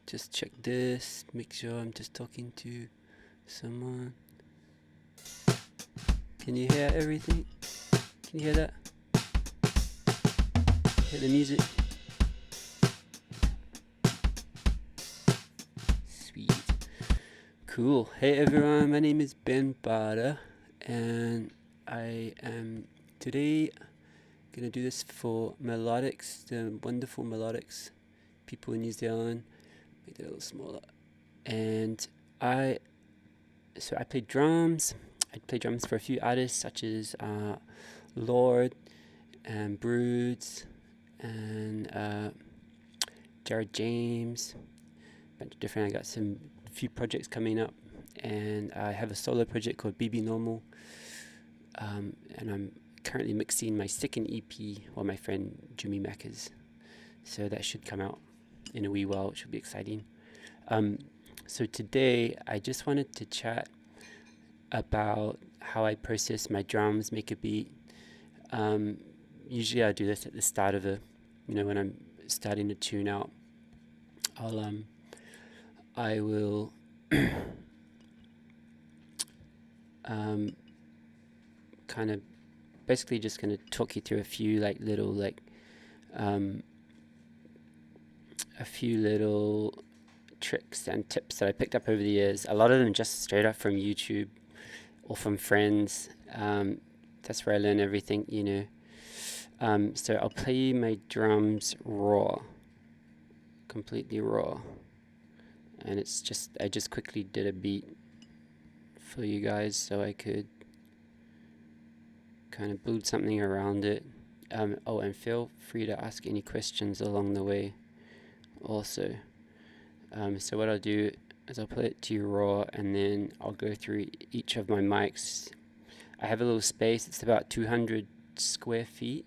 Just check this, make sure I'm just talking to someone. Can you hear everything? Can you hear that? Hear the music? Sweet. Cool. Hey everyone, my name is Barter, and I am today gonna do this for Melodics, the wonderful Melodics people in New Zealand. Make it a little smaller. And I play drums. I play drums for a few artists such as Lorde and Broods and Jared James. A bunch of different. I got a few projects coming up, and I have a solo project called BB Normal. And I'm currently mixing my second EP while my friend Jimmy Mack is. So that should come out in a wee while, which will be exciting. So today I just wanted to chat about how I process my drums, make a beat. Usually I do this at the start of when I'm starting to tune out. I will kind of basically just going to talk you through a few little tricks and tips that I picked up over the years. A lot of them just straight up from YouTube or from friends. That's where I learn everything, So I'll play my drums raw, completely raw. And I just quickly did a beat for you guys so I could kind of build something around it. And feel free to ask any questions along the way also. So what I'll do is I'll play it to you raw, and then I'll go through each of my mics. I have a little space. It's about 200 square feet,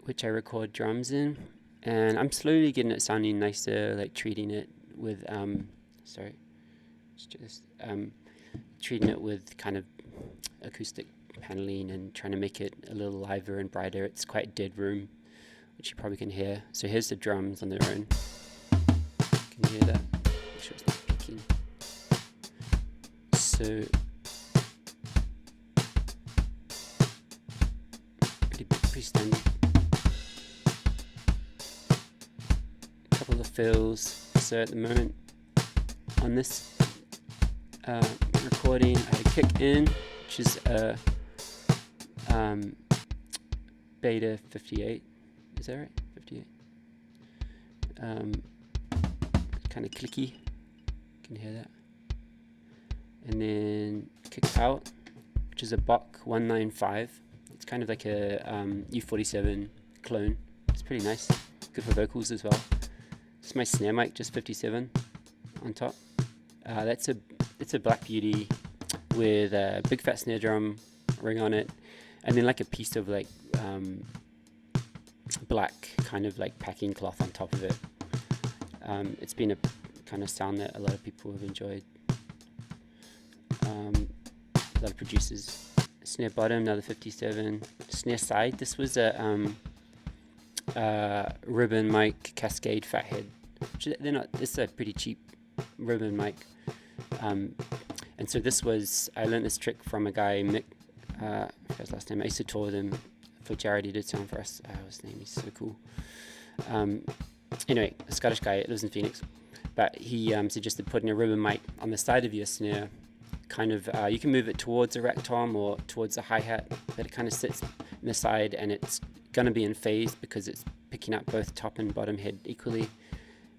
which I record drums in, and I'm slowly getting it sounding nicer, like treating it with treating it with kind of acoustic paneling and trying to make it a little liver and brighter. It's quite dead room, which you probably can hear. So here's the drums on their own. Can you hear that? Make sure it's not peaking. So pretty standard. A couple of fills. So at the moment on this recording, I had a kick in, which is a Beta 58. Is that right? 58. Kind of clicky. Can you hear that? And then kick out, which is a Bach 195. It's kind of like a U47 clone. It's pretty nice. Good for vocals as well. It's my snare mic, just 57 on top. It's a Black Beauty with a big fat snare drum ring on it, and then like a piece of black kind of like packing cloth on top of it. It's been a kind of sound that a lot of people have enjoyed. A lot of producers. Snare bottom, another 57. Snare side, this was a ribbon mic Cascade Fathead. It's a pretty cheap ribbon mic. And so I learned this trick from a guy, Mick, I forgot his last name. I used to tour with him for Jared. He did sound for us. His name is so cool. Anyway, a Scottish guy, lives in Phoenix, but he suggested putting a ribbon mic on the side of your snare. Kind of, you can move it towards a rack tom or towards the hi-hat, but it kind of sits in the side, and it's gonna be in phase because it's picking up both top and bottom head equally,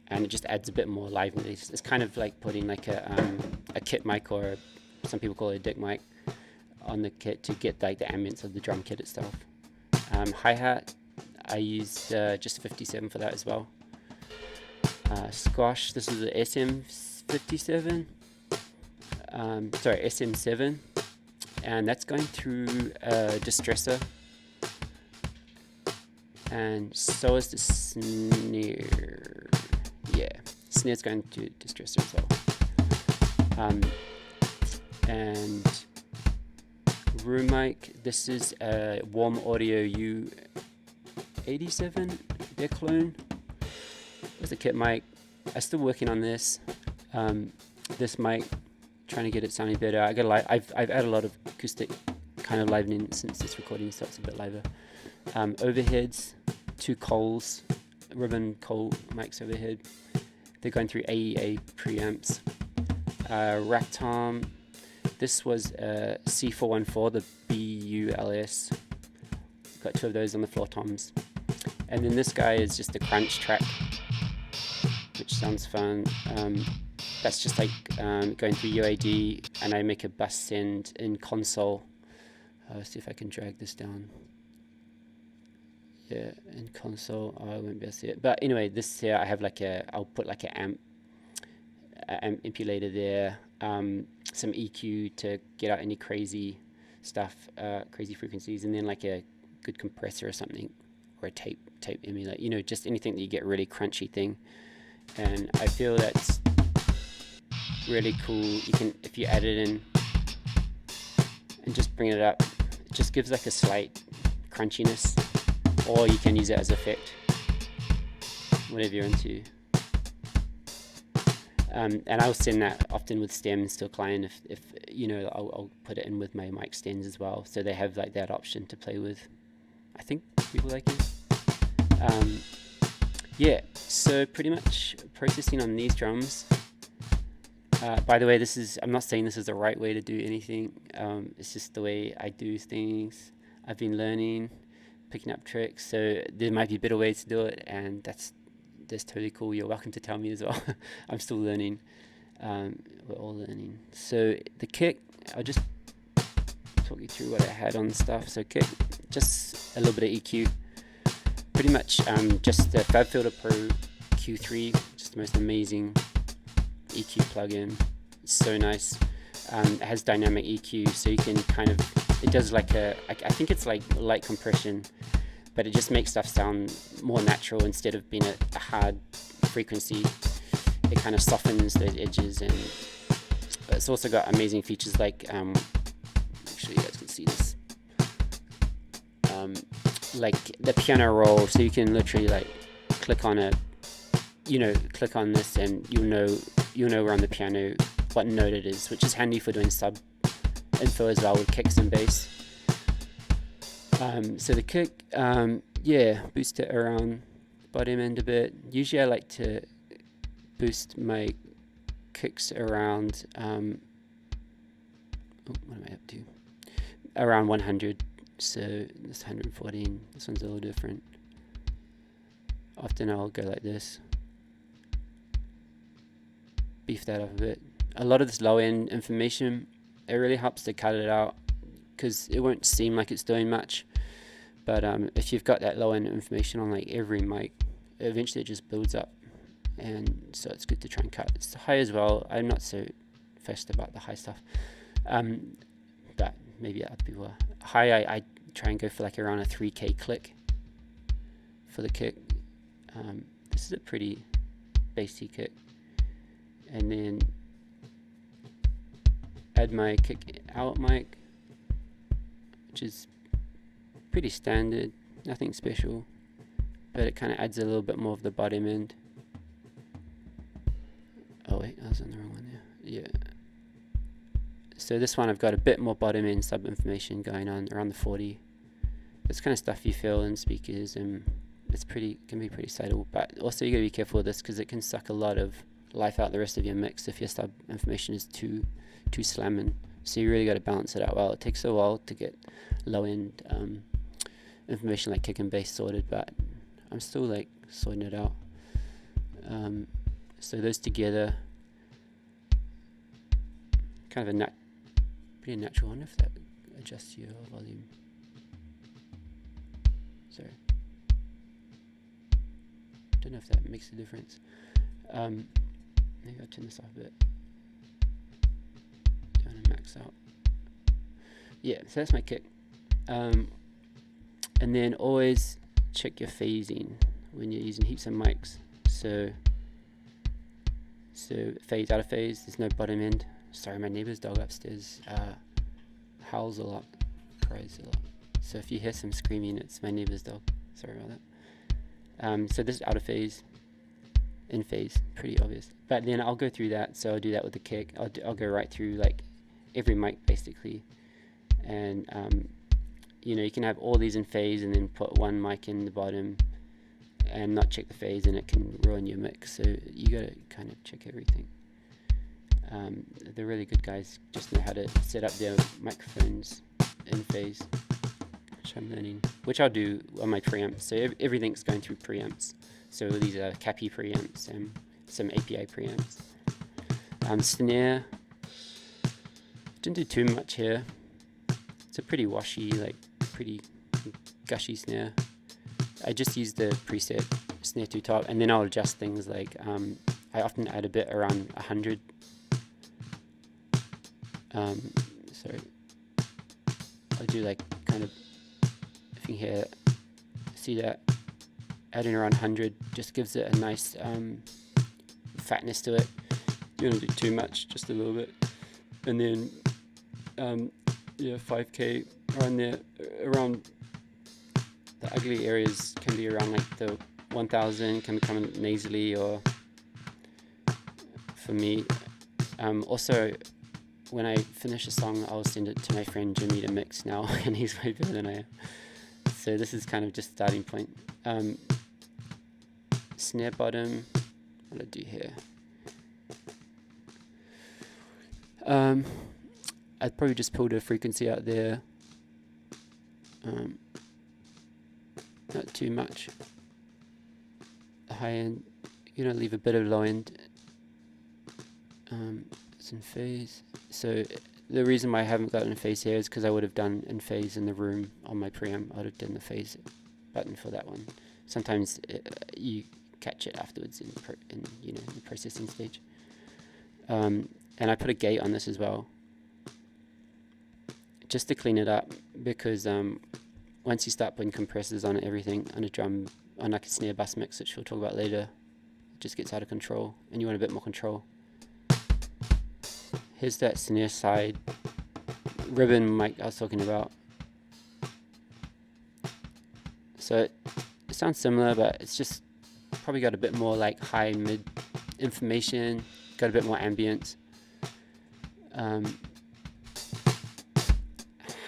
and it just adds a bit more liveliness. It's kind of like putting like a kit mic, or some people call it a dick mic, on the kit to get like the ambience of the drum kit itself. Hi-hat, I used just 57 for that as well. Squash, this is the SM57. SM7, and that's going through a distressor, and so is the snare. Yeah, snare's going to distressor as well. And room mic, this is a Warm Audio U87, their clone. There's the kit mic. I'm still working on this. This mic, trying to get it sounding better. I've added a lot of acoustic kind of livening since this recording, so it's a bit liver. Overheads, 2 Coles, ribbon Cole mics overhead. They're going through AEA preamps. Rack tom. This was a C414, the BULS. Got 2 of those on the floor toms. And then this guy is just a crunch track, which sounds fun. That's just like going through UAD, and I make a bus send in console. See if I can drag this down. Yeah, in console, I won't be able to see it. But anyway, this here I have like I'll put like an amp impulator there, some EQ to get out any crazy stuff, crazy frequencies, and then like a good compressor or something, or a tape emulator, you know, just anything that you get really crunchy thing. And I feel that's really cool. You can, if you add it in and just bring it up, it just gives like a slight crunchiness, or you can use it as effect, whatever you're into. And I'll send that often with stems to a client if you know, I'll put it in with my mic stands as well, so they have like that option to play with. I think people like it. Yeah, so pretty much processing on these drums. By the way, I'm not saying this is the right way to do anything. It's just the way I do things. I've been learning, picking up tricks, so there might be better ways to do it, and that's totally cool. You're welcome to tell me as well. I'm still learning. We're all learning. So the kick, I'll just talk you through what I had on stuff. So kick, just a little bit of EQ. Pretty much just the FabFilter Pro Q3, just the most amazing EQ plugin. It's so nice. It has dynamic EQ, so you can kind of, it does like I think it's like light compression, but it just makes stuff sound more natural instead of being a hard frequency. It kind of softens those edges, and it's also got amazing features like, make sure you guys can see this, like the piano roll, so you can literally like click on click on this and you'll know we're on the piano what note it is, which is handy for doing sub info as well with kicks and bass. So the kick, yeah, boost it around bottom end a bit. Usually I like to boost my kicks around, what am I up to? Around 100. So this 114, this one's a little different. Often I'll go like this. Beef that up a bit. A lot of this low end information, it really helps to cut it out, because it won't seem like it's doing much. But if you've got that low end information on like every mic, eventually it just builds up, and so it's good to try and cut. It's high as well. I'm not so fussed about the high stuff, but maybe other people are. High, I try and go for like around a 3K click for the kick. This is a pretty bassy kick, and then add my kick out mic, which is pretty standard, nothing special, but it kind of adds a little bit more of the bottom end. Oh wait, I was on the wrong one there. Yeah. So this one I've got a bit more bottom end sub information going on, around the 40. This kind of stuff you feel in speakers, and it's can be pretty subtle, but also you gotta be careful with this, because it can suck a lot of life out the rest of your mix if your sub information is too slamming. So you really got to balance it out well. It takes a while to get low end information like kick and bass sorted, but I'm still like sorting it out. So those together, kind of a pretty natural. I wonder if that adjusts your volume. Sorry, don't know if that makes a difference. Maybe I'll turn this off a bit. Down and max out. Yeah, so that's my kick. And then always check your phasing when you're using heaps of mics. So phase, out of phase, there's no bottom end. Sorry, my neighbor's dog upstairs howls a lot, cries a lot. So if you hear some screaming, it's my neighbor's dog. Sorry about that. So this is out of phase. in phase, pretty obvious. But then I'll go through that, so I'll do that with the kick. I'll go right through like every mic basically, and you know, you can have all these in phase and then put one mic in the bottom and not check the phase, and it can ruin your mix. So you gotta kind of check everything. The really good guys just know how to set up their microphones in phase, which I'm learning, which I'll do on my preamps. So everything's going through preamps. So these are CAPI preamps and some API preamps. Snare, didn't do too much here. It's a pretty washy, like pretty gushy snare. I just use the preset snare to top, and then I'll adjust things like I often add a bit around 100. So I'll do like kind of, if you can hear, see that, adding around 100 just gives it a nice fatness to it. You don't do too much, just a little bit. And then yeah, 5K around there, around the ugly areas can be around like the 1000, can be coming nasally, or for me. Also, when I finish a song, I'll send it to my friend Jimmy to mix now, and he's way better than I am. So this is kind of just starting point. Snare bottom, what do I do here? I'd probably just pulled a frequency out there. Not too much. The high end, you know, leave a bit of low end. It's in phase. So the reason why I haven't got in phase here is because I would have done in phase in the room on my preamp. I would have done the phase button for that one. Sometimes you catch it afterwards in you know, the processing stage. And I put a gate on this as well, just to clean it up, because once you start putting compressors on everything, on a drum, on like a snare bus mix, which we'll talk about later, it just gets out of control, and you want a bit more control. Here's that snare side ribbon mic I was talking about. So it sounds similar, but it's just probably got a bit more like high mid information, got a bit more ambience.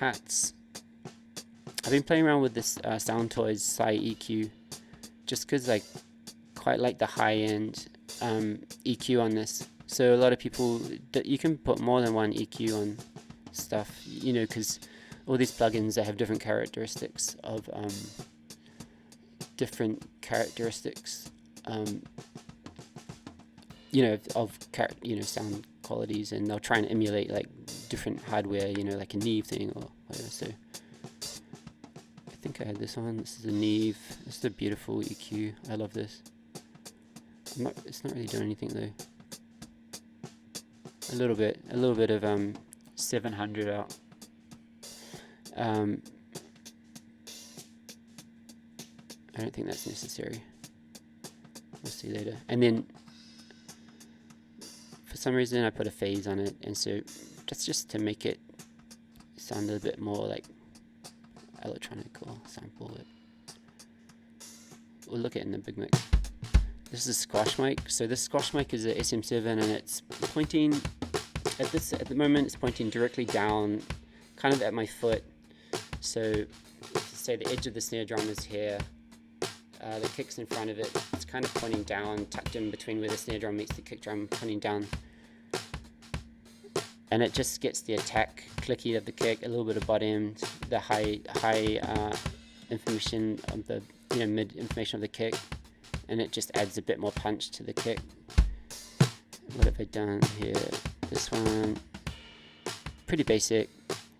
Hats. I've been playing around with this Sound Toys Psy EQ, just because I quite like the high end EQ on this. So a lot of people, you can put more than one EQ on stuff, you know, because all these plugins, they have different characteristics of you know, sound qualities, and they'll try and emulate like different hardware, you know, like a Neve thing or whatever. So I think I had this on. This is a Neve. This is a beautiful EQ. I love this. It's not really doing anything though. A little bit of 700 out. I don't think that's necessary. We'll see later. And then for some reason I put a phase on it, and so that's just to make it sound a bit more like electronic or sample it. We'll look at it in the big mix. This is a squash mic. So this squash mic is a SM7, and it's pointing at the moment it's pointing directly down, kind of at my foot. So say the edge of the snare drum is here, the kick's in front of it, it's kind of pointing down, tucked in between where the snare drum meets the kick drum, pointing down. And it just gets the attack clicky of the kick, a little bit of butt end, the high information of the, you know, mid information of the kick, and it just adds a bit more punch to the kick. What have I done here? This one, pretty basic,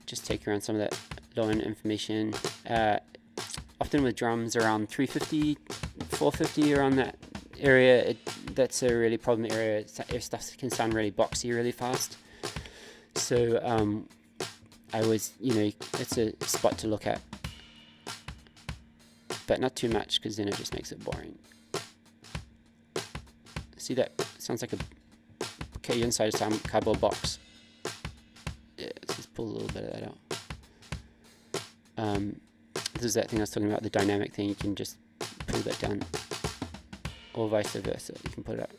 just take around some of that low end information. Often with drums around 350, 450, around that area, that's a really problem area. Stuff can sound really boxy really fast. So I always, you know, it's a spot to look at, but not too much, because then it just makes it boring. See, that sounds like a KU inside some cardboard box. Yeah, let's just pull a little bit of that out. This is that thing I was talking about, the dynamic thing. You can just pull that down. or vice versa. You can put it up.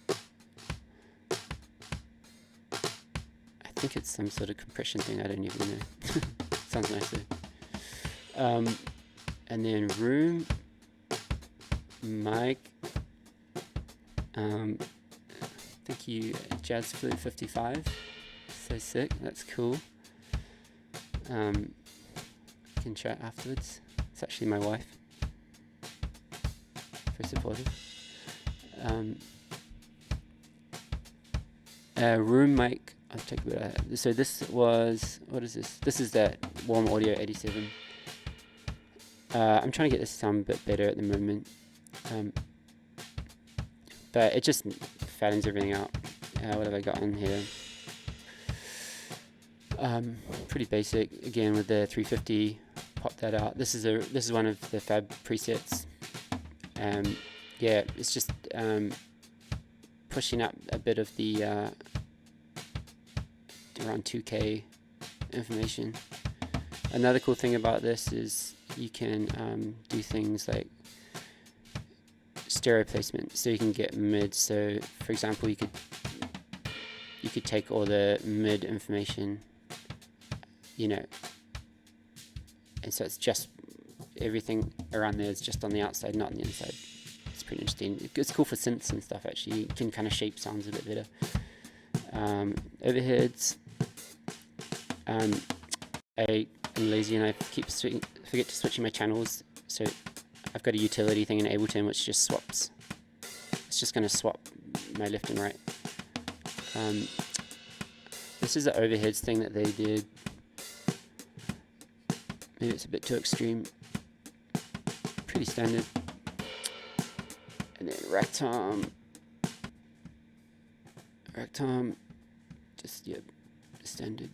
I think it's some sort of compression thing, I don't even know. Sounds nice though. And then room, mic, I think you Jazz Flute 55, so sick, that's cool. Can chat afterwards. It's actually my wife. Very supportive. Room mic. I'll take a bit of that. So this was, what is this? This is that Warm Audio 87. I'm trying to get this sound a bit better at the moment. But it just fattens everything out. What have I got on here? Pretty basic. Again with the 350. Pop that out. This is one of the Fab presets. Yeah, it's just pushing up a bit of the around 2K information. Another cool thing about this is you can do things like stereo placement, so you can get mid. So for example, you could take all the mid information, you know, and so it's just everything around there is just on the outside, not on the inside. It's pretty interesting. It's cool for synths and stuff actually. You can kind of shape sounds a bit better. Overheads. I'm lazy and I forget to switch my channels, so I've got a utility thing in Ableton which just swaps. It's just going to swap my left and right. This is the overheads thing that they did. Maybe it's a bit too extreme. Pretty standard. And then ragtime, just standard.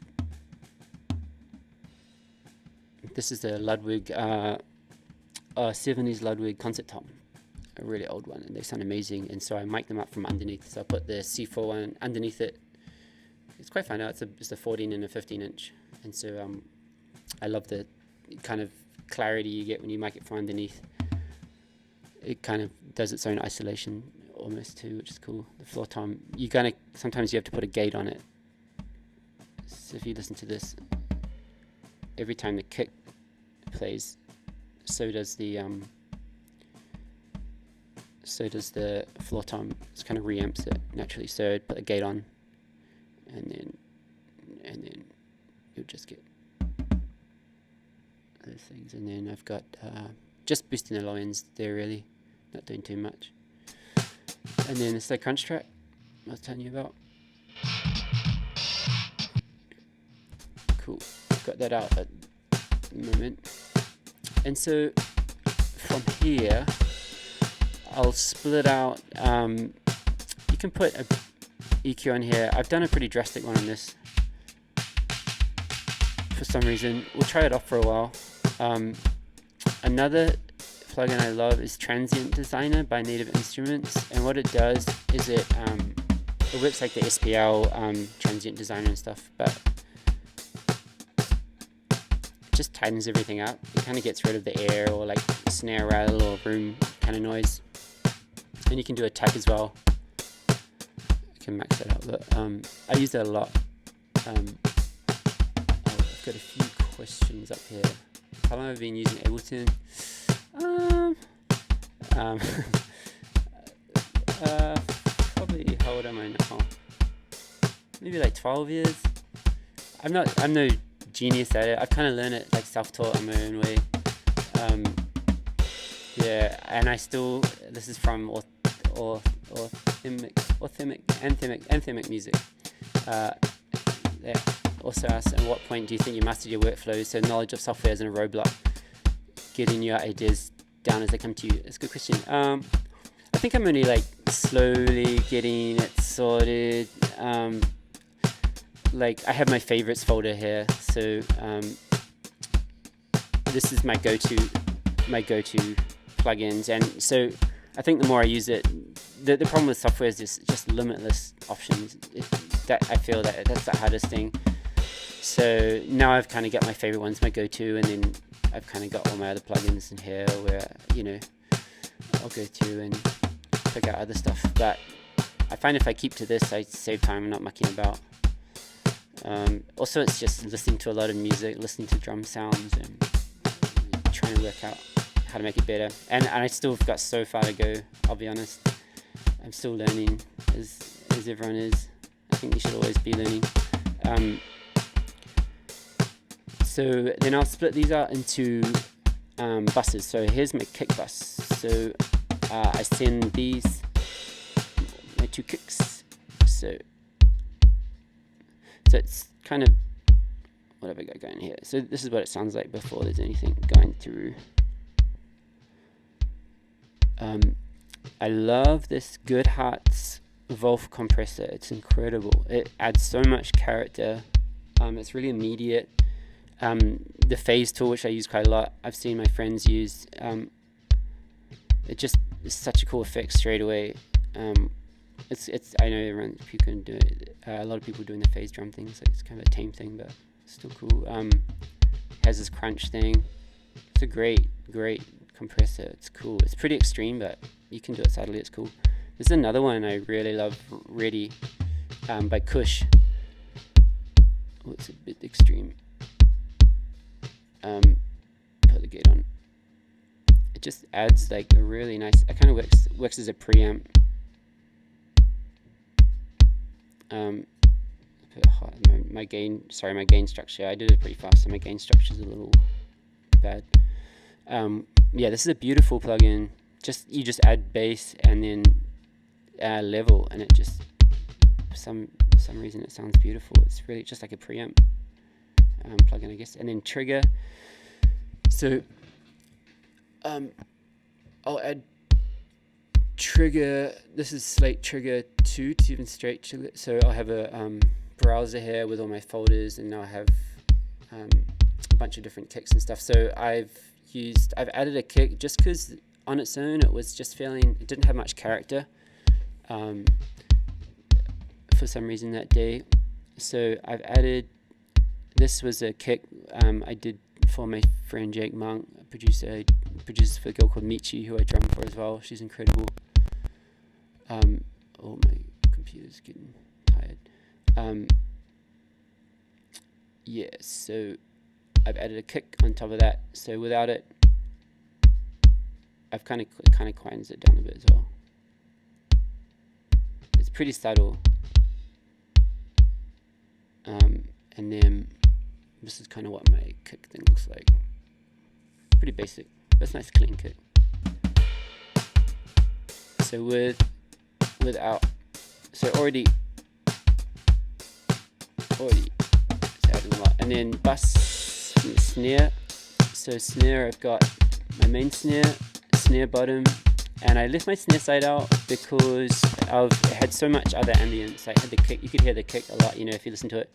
This is the Ludwig 70s Ludwig concert tom, a really old one, and they sound amazing. And so I mic them up from underneath. So I put the C4 one underneath it. It's quite fun. It's a 14 and a 15 inch, and so I love the kind of clarity you get when you mic it from underneath. It kind of does its own isolation almost too, which is cool. The floor tom, sometimes you have to put a gate on it. So if you listen to this, every time the kick plays, so does the floor tom. It's kind of reamps it naturally. So I'd put a gate on, and then you'll just get those things. And then I've got just boosting the low ends there, really, not doing too much. And then it's the crunch track I was telling you about. Cool, got that out at the moment. And so from here I'll split out, you can put a EQ on here. I've done a pretty drastic one on this for some reason. We'll try it off for a while. Another plugin I love is Transient Designer by Native Instruments, and what it does is it works like the SPL Transient Designer and stuff, but it just tightens everything up. It kind of gets rid of the air or like snare rattle or room kind of noise, and you can do a tech as well. I can max that out, but I use that a lot. I've got a few questions up here. How long have I been using Ableton? Probably, how old am I now? Maybe like 12 years. I'm no genius at it. I kind of learned it like self-taught in my own way. Yeah, and I still, this is from anthemic music. Yeah. Also asked, at what point do you think you mastered your workflow? So knowledge of software isn't a roadblock. Getting your ideas down as they come to you. It's a good question. I think I'm only like slowly getting it sorted. Like I have my favorites folder here, so this is my go-to plugins, and so I think the more I use it, the problem with software is just limitless options. That I feel that's the hardest thing. So now I've kind of got my favorite ones, my go-to, and then I've kind of got all my other plugins in here where, you know, I'll go through and check out other stuff. But I find if I keep to this, I save time and not mucking about. Also, it's just listening to a lot of music, listening to drum sounds, and trying to work out how to make it better. And I still have got so far to go, I'll be honest. I'm still learning, as everyone is. I think you should always be learning. So then I'll split these out into buses. So here's my kick bus. So I send these, my 2 kicks. So it's kind of, what have I got going here? So this is what it sounds like before there's anything going through. I love this Goodhart's Wolf compressor. It's incredible. It adds so much character. It's really immediate. The phase tool, which I use quite a lot, I've seen my friends use. It just is such a cool effect straight away. It's I know people can do it. A lot of people doing the phase drum thing, so it's kind of a tame thing, but still cool. Has this crunch thing. It's a great compressor. It's cool. It's pretty extreme, but you can do it subtly. It's cool. There's another one I really love, Ready, by Kush. Oh, it's a bit extreme. Put the gate on. It just adds like a really nice. It kind of works as a preamp. My gain structure. I did it pretty fast, so my gain structure is a little bad. Yeah, this is a beautiful plugin. You just add bass and then level, and it just for some reason it sounds beautiful. It's really just like a preamp plugin, I guess. And then trigger. So I'll add trigger. This is Slate Trigger 2 to even straight trigger. So I'll have a browser here with all my folders, and now I have a bunch of different kicks and stuff. So I've added a kick just because on its own it didn't have much character for some reason that day. So I've added, this was a kick I did for my friend Jake Monk, a producer. I produced for a girl called Michi, who I drum for as well. She's incredible. Oh, my computer's getting tired. Yeah, so I've added a kick on top of that. So without it, I've kind of quietens it down a bit as well. It's pretty subtle. And then this is kind of what my kick thing looks like. Pretty basic. That's a nice clean kick. So without, so already it's adding a lot. And then bass from the snare. So snare, I've got my main snare bottom, and I left my snare side out because it had so much other ambience. I had the kick, you could hear the kick a lot, if you listen to it.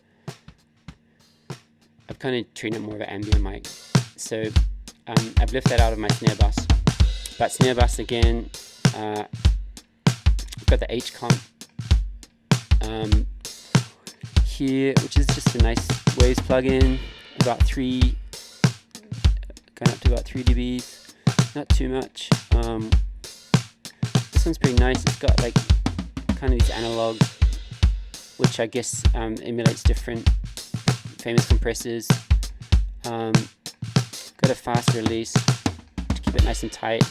I've kind of treated it more of an ambient mic. So I've left that out of my snare bass. But snare bass again, I've got the H comp here, which is just a nice waves plugin, going up to about 3 dBs, not too much. This one's pretty nice. It's got like kind of these analog, which I guess emulates different famous compressors. Got a fast release to keep it nice and tight.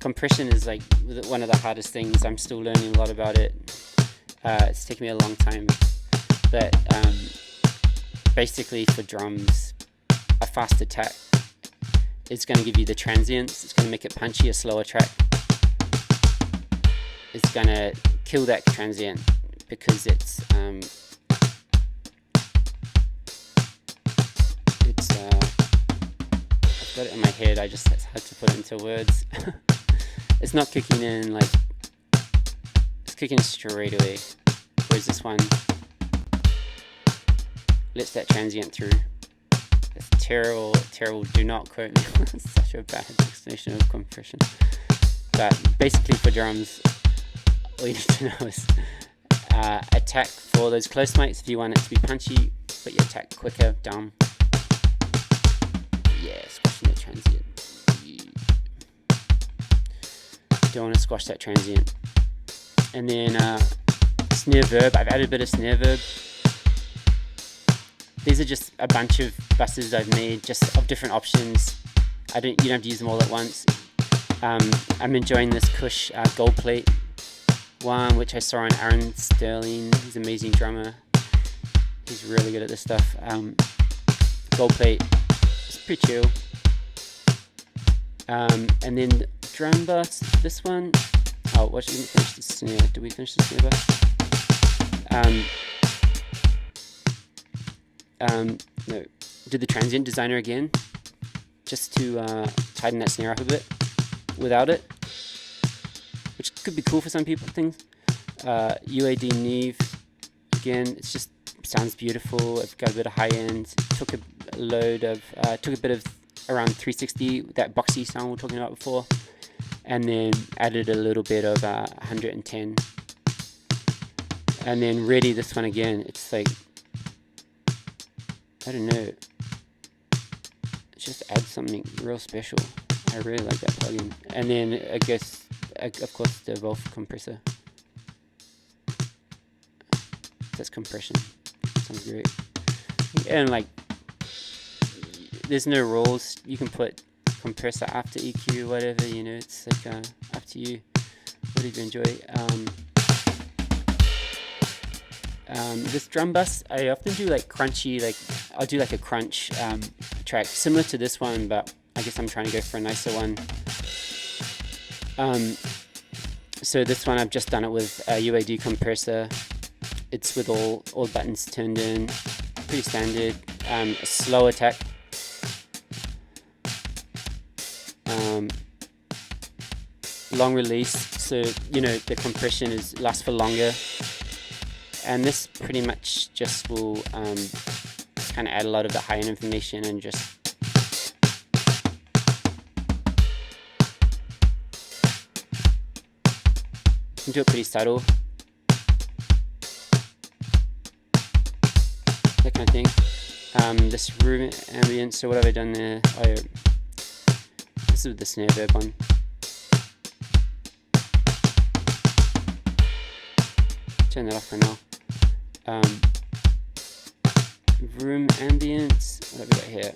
Compression is like one of the hardest things. I'm still learning a lot about it. It's taken me a long time, but basically for drums, a fast attack is going to give you the transients. It's going to make it punchy. A slower track is going to kill that transient because it's I've got it in my head. It's hard to put it into words. It's not kicking in like, it's kicking straight away, whereas this one lets that transient through. It's terrible. Do not quote me. It's such a bad explanation of compression. But basically for drums, all you need to know is attack for those close mics. If you want it to be punchy, but you attack quicker, down. Yeah, squashing the transient. don't want to squash that transient. And then snare verb, I've added a bit of snare verb. These are just a bunch of buses I've made just of different options. You don't have to use them all at once. I'm enjoying this Kush gold plate one, which I saw on Aaron Sterling. He's an amazing drummer. He's really good at this stuff. Gold plate, it's pretty chill. And then drum bus, this one. Oh, we didn't finish the snare. Did we finish the snare bus? No. Did the Transient Designer again, just to tighten that snare up a bit without it, which could be cool for some people. UAD Neve again. It's just sounds beautiful. It's got a bit of high end. Took a bit of around 360, that boxy sound we were talking about before, and then added a little bit of 110. And then ready this one again. It's like, I don't know, it just adds something real special. I really like that plugin. And then I guess, of course, the Wolf compressor. That's compression. Sounds great. And like, there's no rules. You can put compressor after EQ, whatever, it's like up to you. Whatever you enjoy. This drum bus, I often do like crunchy, I'll do like a crunch track similar to this one, but I guess I'm trying to go for a nicer one. So this one I've just done it with a UAD compressor. It's with all buttons turned in, pretty standard. A slow attack. Long release, so the compression lasts for longer. And this pretty much just will kind of add a lot of the high-end information and just do it pretty subtle. That kind of thing. This room ambience, so what have I done there? This is the snare verb one. Turn that off for now. Room ambience, what have we got here?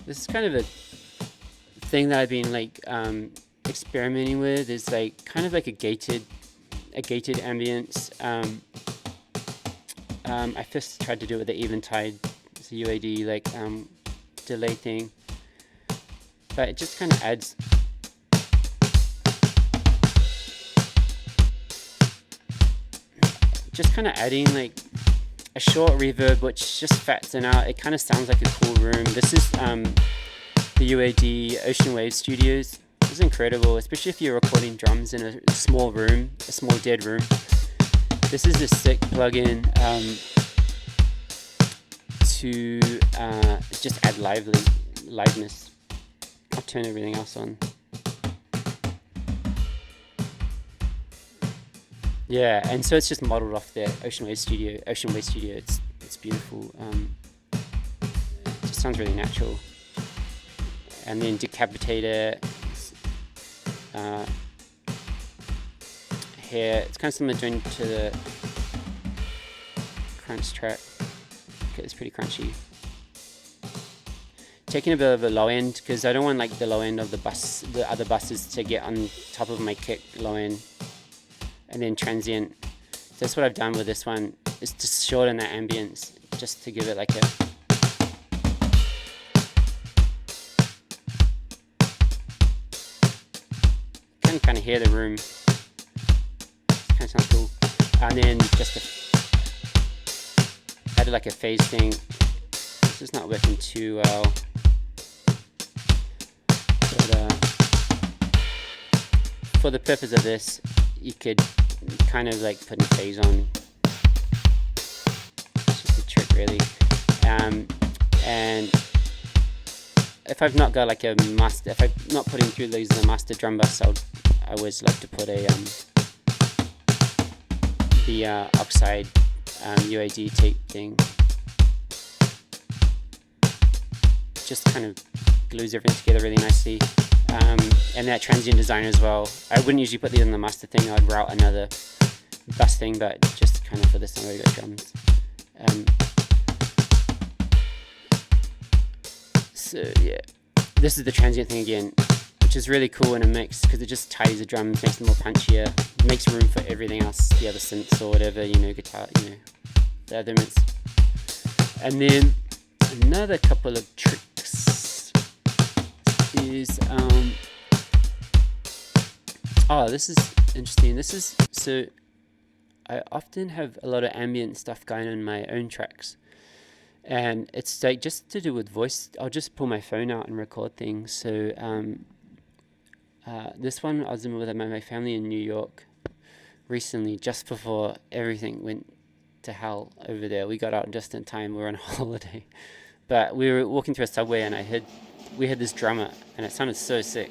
This is kind of a thing that I've been experimenting with, is kind of like a gated ambience. I first tried to do it with the Eventide, it's a UAD delay thing, but it just kind of adds adding a short reverb which just fattens it out. It kind of sounds like a cool room. This is the UAD Ocean Wave Studios. This is incredible, especially if you're recording drums in a small room, a small dead room. This is a sick plugin to just add liveness. I'll turn everything else on. Yeah, and so it's just modeled off the Ocean Wave Studio. It's beautiful. It just sounds really natural. And then Decapitator. Here, it's kind of similar to the crunch track. Okay, it's pretty crunchy. Taking a bit of a low end, because I don't want the low end of the other buses to get on top of my kick low end. And then transient. So that's what I've done with this one, is to shorten that ambience, just to give it a kind of hear the room. Kind of sounds cool. And then just added a phase thing. This is not working too well, but for the purpose of this, you could kind of put a phase on. It's just a trick, really. And if I've not got a master, if I'm not putting through these the master drum bus, I always like to put the oxide UAD tape thing. Just kind of glues everything together really nicely. and that Transient Designer as well. I wouldn't usually put these on the master thing. I'd route another bass thing, but just kind of for this one, I got drums. So yeah, this is the Transient thing again, which is really cool in a mix because it just tidies the drums, makes them more punchier, makes room for everything else, the other synths or whatever, guitar, the other instruments. And then another couple of tricks is, this is interesting. So I often have a lot of ambient stuff going on in my own tracks. And it's like just to do with voice. I'll just pull my phone out and record things. So this one I was with my family in New York recently, just before everything went to hell over there. We got out just in time. We were on holiday, but we were walking through a subway, and we had this drummer, and it sounded so sick.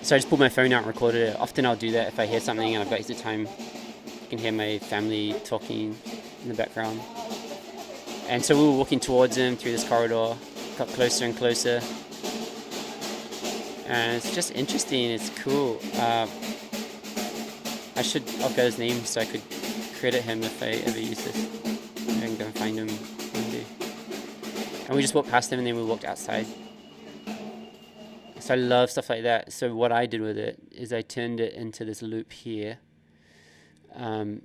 So I just pulled my phone out and recorded it. Often I'll do that if I hear something and I've got extra time. You can hear my family talking in the background. And so we were walking towards him through this corridor, got closer and closer. And it's just interesting, it's cool. I'll get his name so I could credit him if I ever use this. I can go and find him one day. And we just walked past him and then we walked outside. So I love stuff like that. So what I did with it is I turned it into this loop here. Trim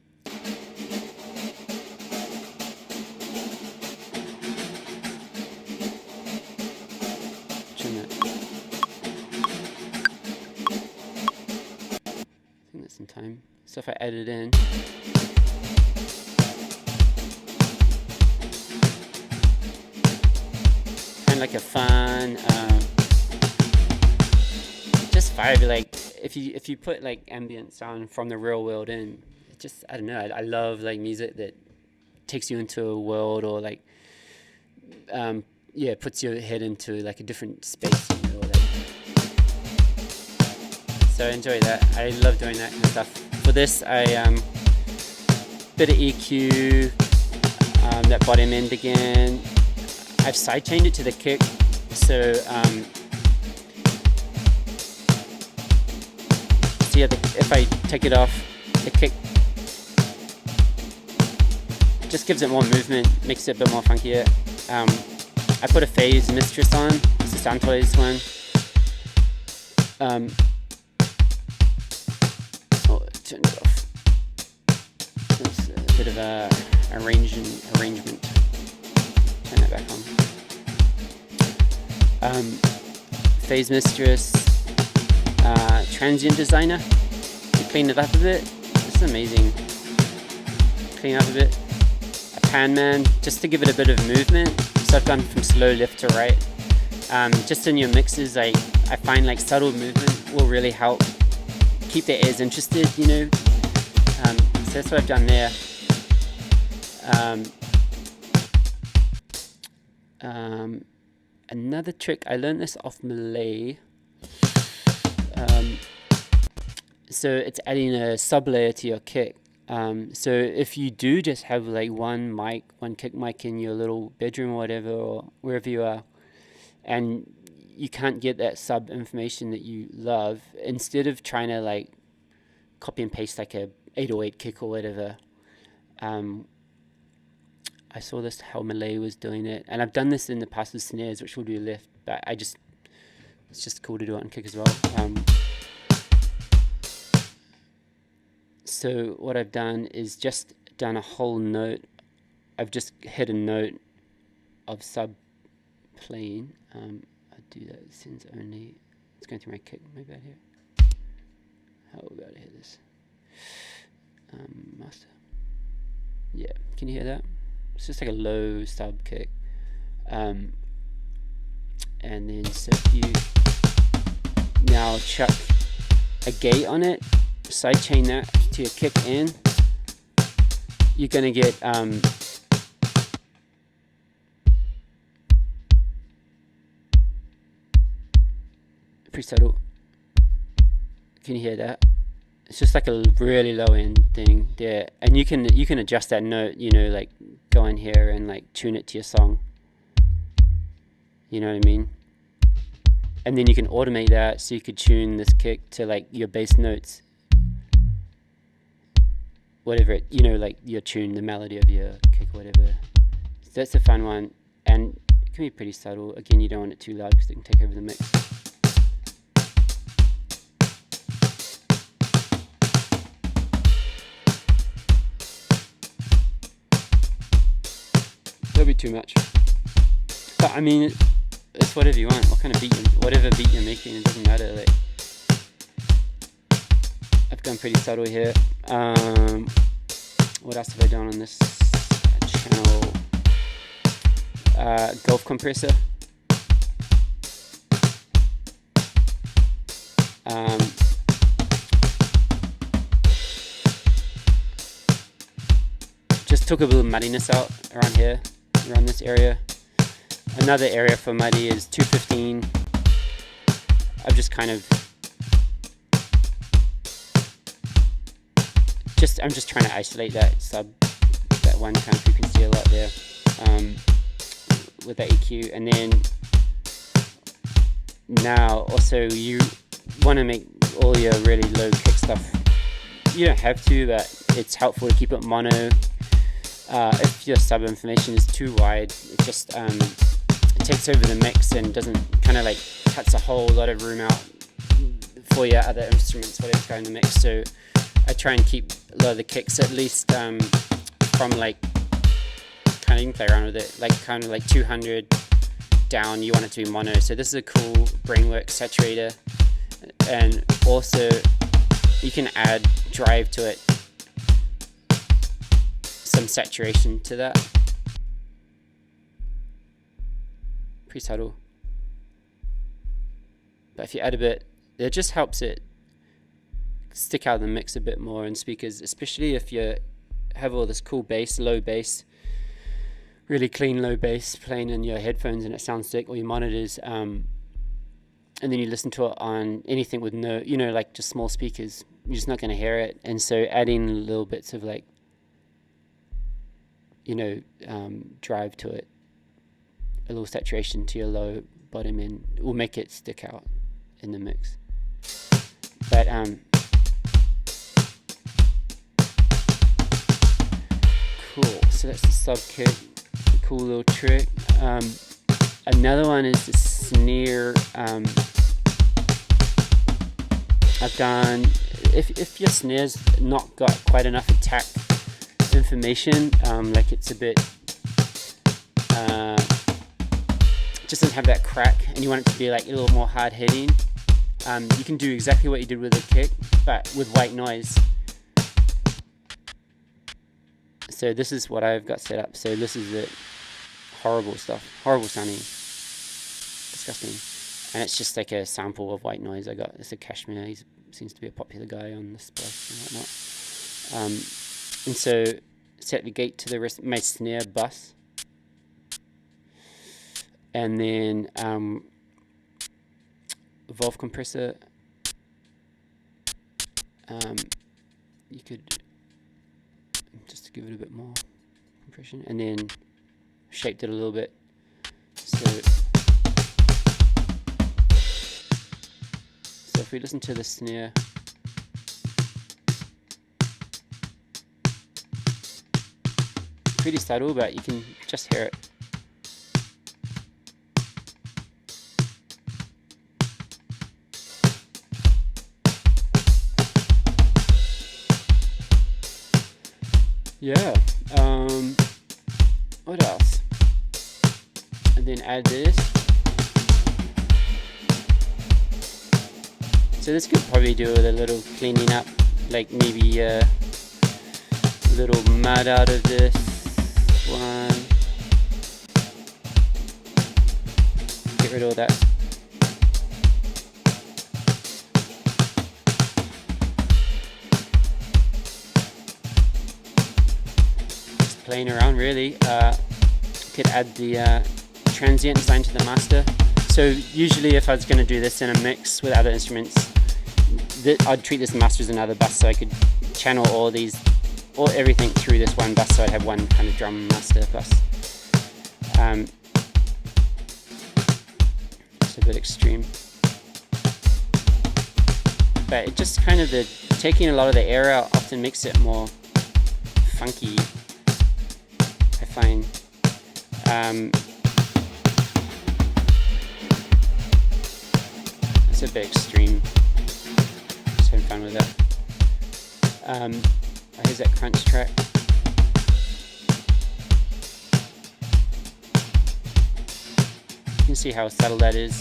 that. I think that's in time. So if I add it in, kind of like a fun, just vibe. Like if you put like ambient sound from the real world in, it just, I don't know. I love like music that takes you into a world, or like puts your head into like a different space. So I enjoy that. I love doing that kind of stuff. For this, I bit of EQ, that bottom end again. I've sidechained it to the kick, so if I take it off, the kick just gives it more movement, makes it a bit more funkier. I put a phase mistress on. It's a Sound Toys one. Turn it off. It's a bit of a arrangement. Turn that back on. Phase mistress, Transient Designer. To clean it up a bit. It's amazing. Clean up a bit. A pan man, just to give it a bit of movement. So I've gone from slow left to right. Just in your mixes, I find like subtle movement will really help keep their ears interested, So that's what I've done there. Another trick, I learned this off Malay. So it's adding a sub layer to your kick. So if you do just have like one kick mic in your little bedroom or whatever, or wherever you are, and you can't get that sub information that you love, instead of trying to like copy and paste like a 808 kick or whatever, I saw this how Malay was doing it, and I've done this in the past with snares, which will do left, but it's just cool to do it on kick as well. So what I've done is just done a whole note. I've just hit a note of sub playing. I'll do that since only it's going through my kick. Maybe out here. How are we about to hear this? Master. Yeah, can you hear that? It's just like a low sub kick. And then so if you now chuck a gate on it, sidechain that to your kick in, you're gonna get pretty subtle. Can you hear that? It's just like a really low end thing there, and you can adjust that note, like go in here and like tune it to your song. You know what I mean? And then you can automate that, so you could tune this kick to like your bass notes, whatever it, like your tune, the melody of your kick or whatever. So that's a fun one, and it can be pretty subtle. Again, you don't want it too loud because it can take over the mix. That'll be too much. But I mean, it's whatever you want. Whatever beat you're making, it doesn't matter. Like, I've gone pretty subtle here. What else have I done on this channel? Golf compressor. Just took a little muddiness out around here, around this area. Another area for muddy is 215. I've just kind of I'm just trying to isolate that one kind of frequency a lot there, with the EQ. And then now also you want to make all your really low kick stuff. You don't have to, but it's helpful to keep it mono. If your sub information is too wide, it just it takes over the mix and doesn't kind of like cuts a whole lot of room out for your other instruments, whatever's going in the mix. So I try and keep a lot of the kicks at least from like, kind of, you can play around with it, like kind of like 200 down. You want it to be mono. So this is a cool Brainwork saturator, and also you can add drive to it, some saturation to that. Pretty subtle, but if you add a bit, it just helps it stick out of the mix a bit more in speakers, especially if you have all this cool bass, low bass, really clean low bass playing in your headphones and it sounds sick, or your monitors, and then you listen to it on anything with no, like just small speakers, you're just not going to hear it. And so adding little bits of like, drive to it, a little saturation to your low bottom end, will make it stick out in the mix. But cool, so that's the sub kit, a cool little trick. Another one is the snare. I've done, if your snare's not got quite enough attack information, like it's a bit just doesn't have that crack, and you want it to be like a little more hard hitting, you can do exactly what you did with the kick, but with white noise. So this is what I've got set up. So this is it. Horrible stuff, horrible sounding, disgusting, and it's just like a sample of white noise I got. It's a Cashmere. He seems to be a popular guy on this place and whatnot. And so set the gate to the rest, my snare bus, and then valve compressor. You could just give it a bit more compression, and then shaped it a little bit. So if we listen to the snare, pretty subtle, but you can just hear it. Yeah, what else? And then add this. So this could probably do with a little cleaning up, like maybe a little mud out of this one. Get rid of all that. Just playing around really. Could add the Transient Designer to the master. So usually if I was going to do this in a mix with other instruments, I'd treat this master as another bus, so I could channel all these, or everything through this one bus, so I'd have one kind of drum master bus. It's a bit extreme. but it just kind of taking a lot of the air out often makes it more funky, I find. It's a bit extreme. Just having fun with it. Here's that crunch track. You can see how subtle that is.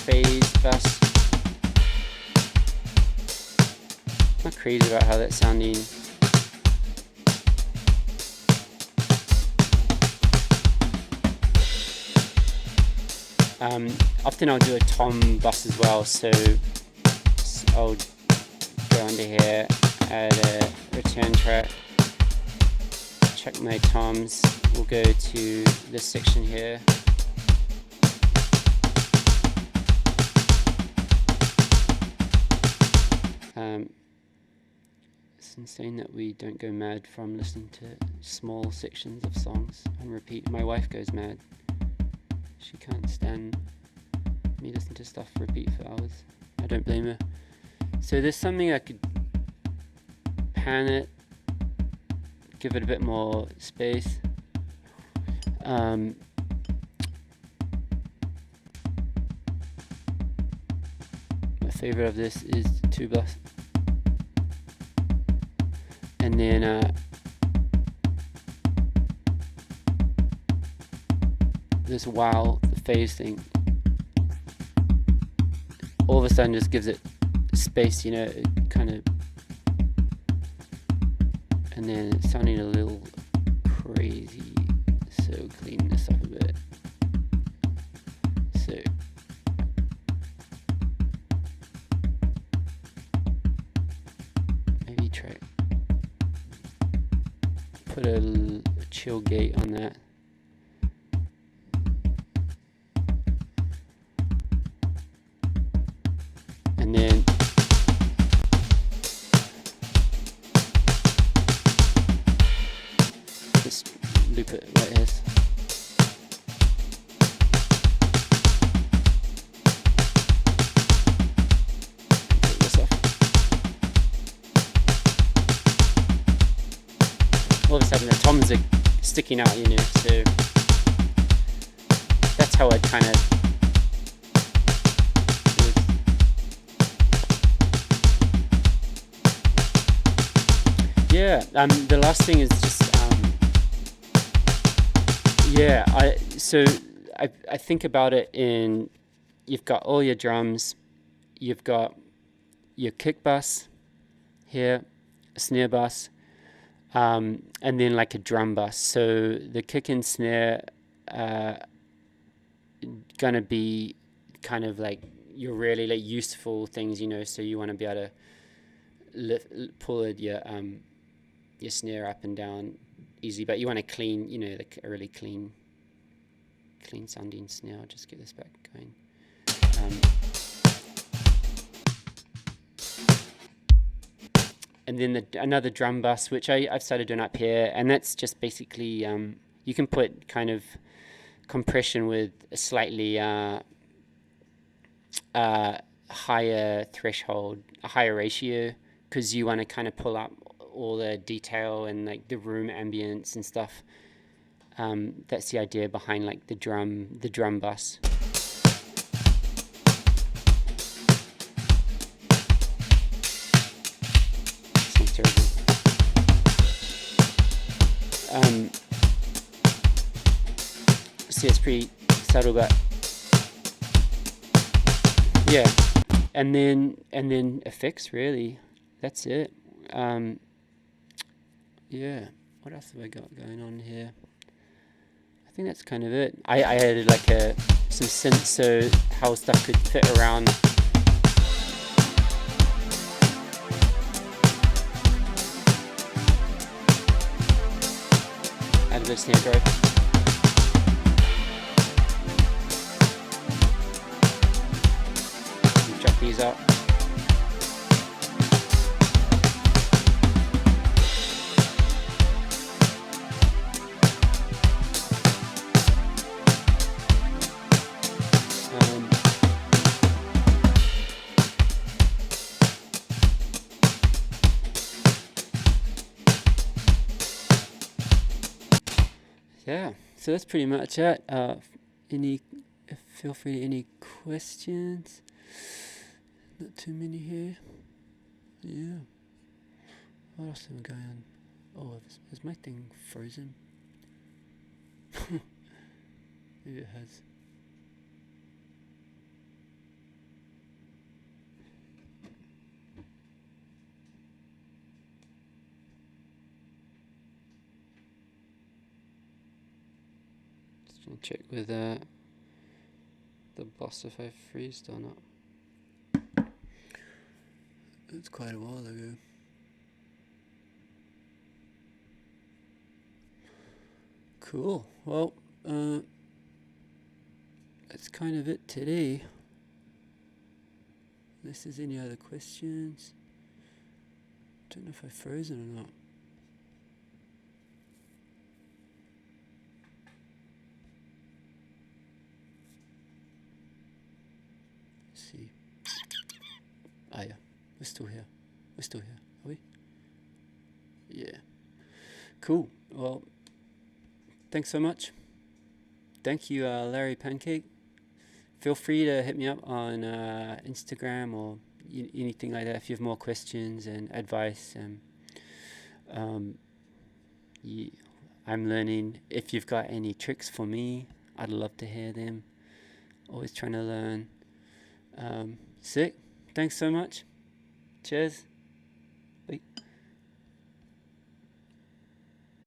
Phase bus. I'm not crazy about how that's sounding. Often I'll do a tom bus as well, so I'll go under here, add a return track, check my toms, we'll go to this section here. It's insane that we don't go mad from listening to small sections of songs on repeat. My wife goes mad. She can't stand me listening to stuff repeat for hours. I don't blame her. So there's something I could pan it, give it a bit more space. My favorite of this is the 2-bus. And then this wow, the phase thing, all of a sudden just gives it space, you know, it kind of, and then it's sounding a little crazy, so clean this up a bit. So maybe try put a chill gate on that. And then just loop it like this. Take this off. All of a sudden the toms are sticking out, you know, so that's how I'd kind of the last thing is just I think about it in, you've got all your drums, you've got your kick bus here, a snare bus, and then like a drum bus. So the kick and snare gonna be kind of like your really like useful things, you know, so you want to be able to pull your snare up and down easy, but you want to clean, you know, like a really clean sounding snare. I'll just get this back going. And then another drum bus, which I've started doing up here, and that's just basically you can put kind of compression with a slightly higher threshold, a higher ratio, because you want to kind of pull up all the detail and like the room ambience and stuff. That's the idea behind like the drum bus. Sounds terrible. See, it's pretty subtle, but yeah. And then effects, really. That's it. Yeah, what else have I got going on here? I think that's kind of it. I added like some synths so how stuff could fit around. Add a bit of snare drive. Drop these out. so that's pretty much it. Feel free to any questions. Not too many here. Yeah. What else am I going on? Oh, is my thing frozen? Maybe it has. Just gonna check with the boss if I freezed or not. It's quite a while ago. Cool. Well, that's kind of it today. Unless there's any other questions. Don't know if I've frozen or not. Let's see. Ah, yeah. We're still here. Are we? Yeah. Cool. Well, thanks so much. Thank you, Larry Pancake. Feel free to hit me up on Instagram or anything like that if you have more questions and advice. I'm learning. If you've got any tricks for me, I'd love to hear them. Always trying to learn. Sick. Thanks so much. Cheers.